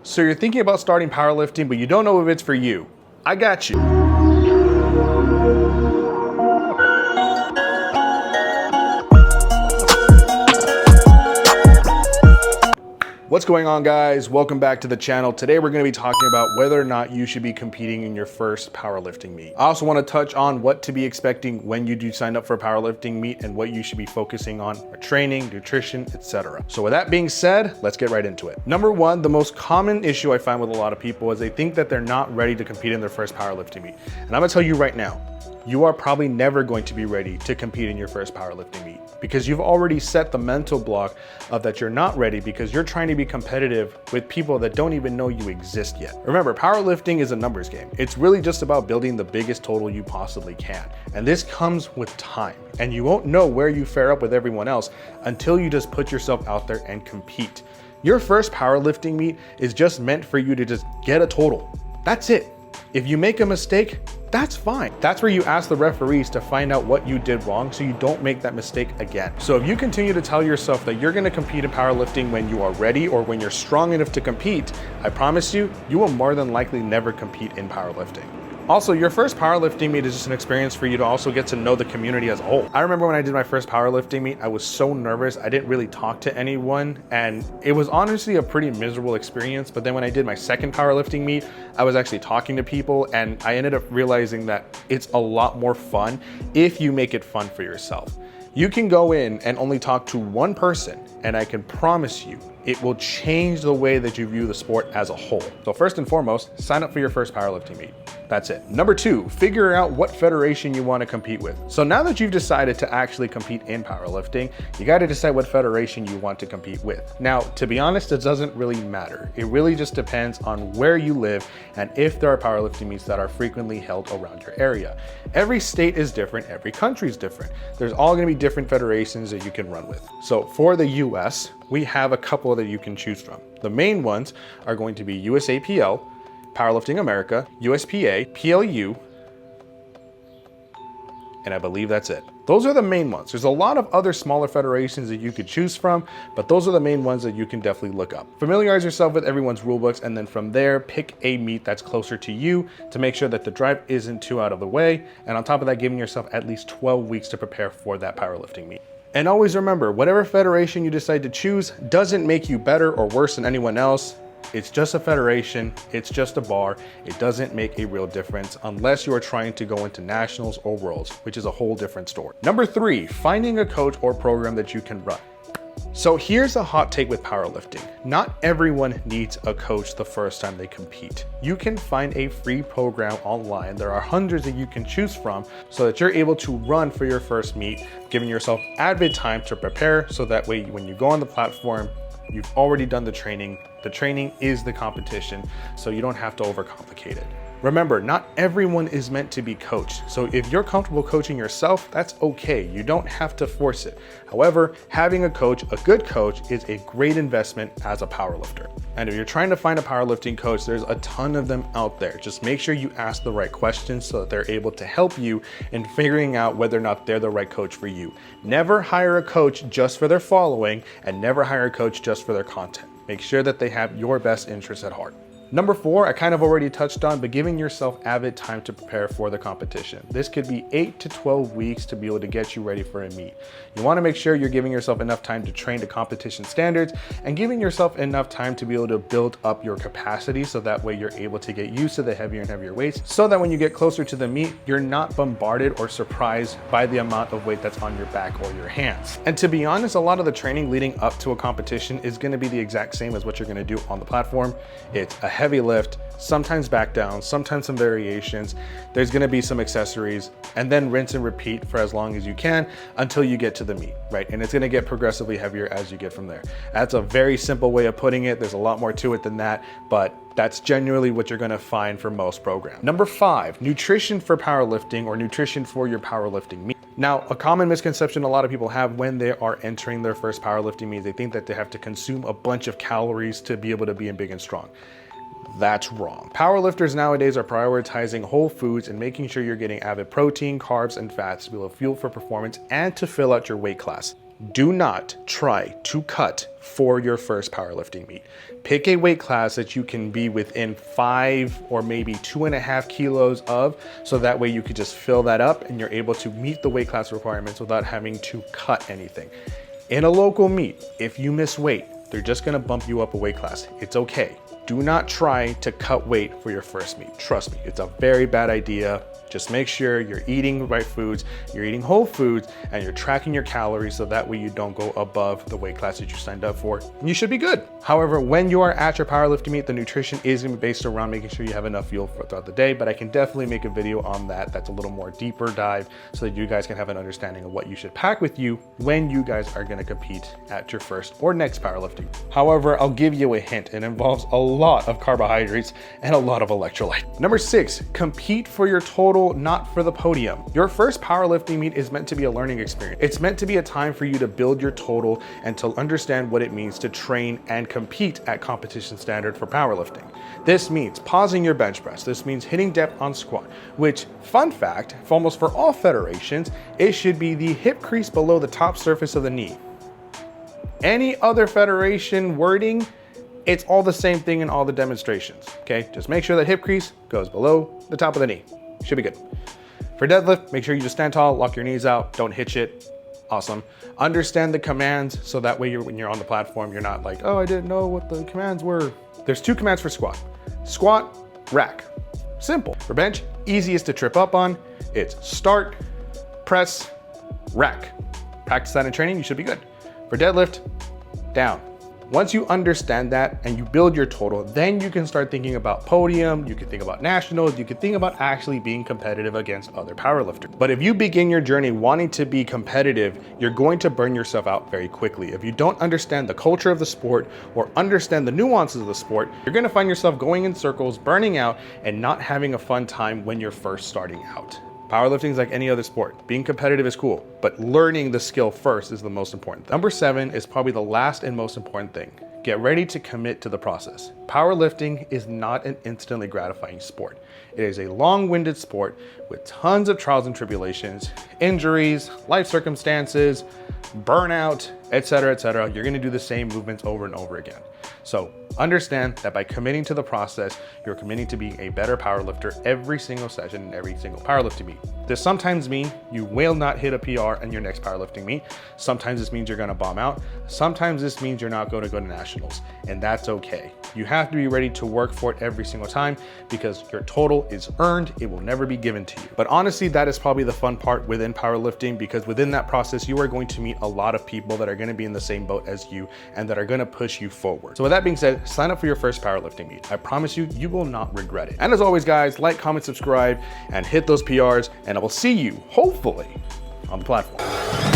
So you're thinking about starting powerlifting, but you don't know if it's for you. I got you. What's going on, guys? Welcome back to the channel. Today we're going to be talking about whether or not you should be competing in your first powerlifting meet. I also want to touch on what to be expecting when you do sign up for a powerlifting meet and what you should be focusing on for training, nutrition, etc. So with that being said, let's get right into it. Number one, the most common issue I find with a lot of people is they think that they're not ready to compete in their first powerlifting meet. And I'm going to tell you right now, you are probably never going to be ready to compete in your first powerlifting meet because you've already set the mental block of that you're not ready because you're trying to be competitive with people that don't even know you exist yet. Remember, powerlifting is a numbers game. It's really just about building the biggest total you possibly can. And this comes with time. And you won't know where you fare up with everyone else until you just put yourself out there and compete. Your first powerlifting meet is just meant for you to just get a total. That's it. If you make a mistake, that's fine. That's where you ask the referees to find out what you did wrong so you don't make that mistake again. So if you continue to tell yourself that you're gonna compete in powerlifting when you are ready or when you're strong enough to compete, I promise you, you will more than likely never compete in powerlifting. Also, your first powerlifting meet is just an experience for you to also get to know the community as a whole. I remember when I did my first powerlifting meet, I was so nervous. I didn't really talk to anyone, and it was honestly a pretty miserable experience. But then when I did my second powerlifting meet, I was actually talking to people, and I ended up realizing that it's a lot more fun if you make it fun for yourself. You can go in and only talk to one person, and I can promise you, it will change the way that you view the sport as a whole. So first and foremost, sign up for your first powerlifting meet. That's it. Number two, figure out what federation you want to compete with. So now that you've decided to actually compete in powerlifting, you got to decide what federation you want to compete with. Now, to be honest, it doesn't really matter. It really just depends on where you live and if there are powerlifting meets that are frequently held around your area. Every state is different, every country is different. There's all going to be different federations that you can run with. So for the US, we have a couple that you can choose from. The main ones are going to be USAPL, Powerlifting America, USPA, PLU, and I believe that's it. Those are the main ones. There's a lot of other smaller federations that you could choose from, but those are the main ones that you can definitely look up. Familiarize yourself with everyone's rule books, and then from there, pick a meet that's closer to you to make sure that the drive isn't too out of the way. And on top of that, giving yourself at least 12 weeks to prepare for that powerlifting meet. And always remember, whatever federation you decide to choose doesn't make you better or worse than anyone else. It's just a federation, it's just a bar. It doesn't make a real difference unless you are trying to go into nationals or worlds, which is a whole different story. Number three, finding a coach or program that you can run. So here's a hot take with powerlifting. Not everyone needs a coach the first time they compete. You can find a free program online. There are hundreds that you can choose from so that you're able to run for your first meet, giving yourself adequate time to prepare so that way when you go on the platform, you've already done the training. The training is the competition, so you don't have to overcomplicate it. Remember, not everyone is meant to be coached. So if you're comfortable coaching yourself, that's okay. You don't have to force it. However, having a coach, a good coach, is a great investment as a powerlifter. And if you're trying to find a powerlifting coach, there's a ton of them out there. Just make sure you ask the right questions so that they're able to help you in figuring out whether or not they're the right coach for you. Never hire a coach just for their following, and never hire a coach just for their content. Make sure that they have your best interests at heart. Number four, I kind of already touched on, but giving yourself avid time to prepare for the competition. This could be 8 to 12 weeks to be able to get you ready for a meet. You want to make sure you're giving yourself enough time to train to competition standards and giving yourself enough time to be able to build up your capacity so that way you're able to get used to the heavier and heavier weights so that when you get closer to the meet, you're not bombarded or surprised by the amount of weight that's on your back or your hands. And to be honest, a lot of the training leading up to a competition is going to be the exact same as what you're going to do on the platform. It's a heavy lift, sometimes back down, sometimes some variations. There's gonna be some accessories, and then rinse and repeat for as long as you can until you get to the meet, right? And it's gonna get progressively heavier as you get from there. That's a very simple way of putting it. There's a lot more to it than that, but that's genuinely what you're gonna find for most programs. Number five, nutrition for powerlifting or nutrition for your powerlifting meet. Now, a common misconception a lot of people have when they are entering their first powerlifting meet, they think that they have to consume a bunch of calories to be able to be big and strong. That's wrong. Powerlifters nowadays are prioritizing whole foods and making sure you're getting adequate protein, carbs, and fats to be able to fuel for performance and to fill out your weight class. do not try to cut for your first powerlifting meet. Pick a weight class that you can be within 5 or maybe 2.5 kilos of, so that way you could just fill that up and you're able to meet the weight class requirements without having to cut anything. In a local meet, if you miss weight, they're just gonna bump you up a weight class. It's okay. Do not try to cut weight for your first meet. Trust me, it's a very bad idea. Just make sure you're eating the right foods, you're eating whole foods, and you're tracking your calories so that way you don't go above the weight class that you signed up for. You should be good. However, when you are at your powerlifting meet, the nutrition is gonna be based around making sure you have enough fuel throughout the day, but I can definitely make a video on that that's a little more deeper dive so that you guys can have an understanding of what you should pack with you when you guys are gonna compete at your first or next powerlifting. However, I'll give you a hint. It involves a lot of carbohydrates and a lot of electrolyte. Number 6, compete for your total, not for the podium. Your first powerlifting meet is meant to be a learning experience. It's meant to be a time for you to build your total and to understand what it means to train and compete at competition standard for powerlifting. This means pausing your bench press. This means hitting depth on squat, which, fun fact, for all federations, it should be the hip crease below the top surface of the knee. Any other federation wording, it's all the same thing in all the demonstrations, okay? Just make sure that hip crease goes below the top of the knee. Should be good. For deadlift, make sure you just stand tall, lock your knees out, don't hitch it. Awesome. Understand the commands so that way when you're on the platform, you're not like, oh, I didn't know what the commands were. There's 2 commands for squat. Squat, rack. Simple. For bench, easiest to trip up on. It's start, press, rack. Practice that in training, you should be good. For deadlift, down. Once you understand that and you build your total, then you can start thinking about podium, you can think about nationals, you can think about actually being competitive against other powerlifters. But if you begin your journey wanting to be competitive, you're going to burn yourself out very quickly. If you don't understand the culture of the sport or understand the nuances of the sport, you're gonna find yourself going in circles, burning out, and not having a fun time when you're first starting out. Powerlifting is like any other sport. Being competitive is cool, but learning the skill first is the most important. Number 7 is probably the last and most important thing. Get ready to commit to the process. Powerlifting is not an instantly gratifying sport. It is a long-winded sport with tons of trials and tribulations, injuries, life circumstances, burnout, etc., etc. You're gonna do the same movements over and over again. So understand that by committing to the process, you're committing to being a better powerlifter every single session and every single powerlifting meet. This sometimes means you will not hit a PR in your next powerlifting meet. Sometimes this means you're gonna bomb out. Sometimes this means you're not gonna go to nationals, and that's okay. You have to be ready to work for it every single time because your total is earned. It will never be given to you. But honestly, that is probably the fun part within powerlifting, because within that process, you are going to meet a lot of people that are gonna be in the same boat as you and that are gonna push you forward. So with that being said, sign up for your first powerlifting meet. I promise you, you will not regret it. And as always, guys, like, comment, subscribe, and hit those PRs, and I will see you, hopefully, on the platform.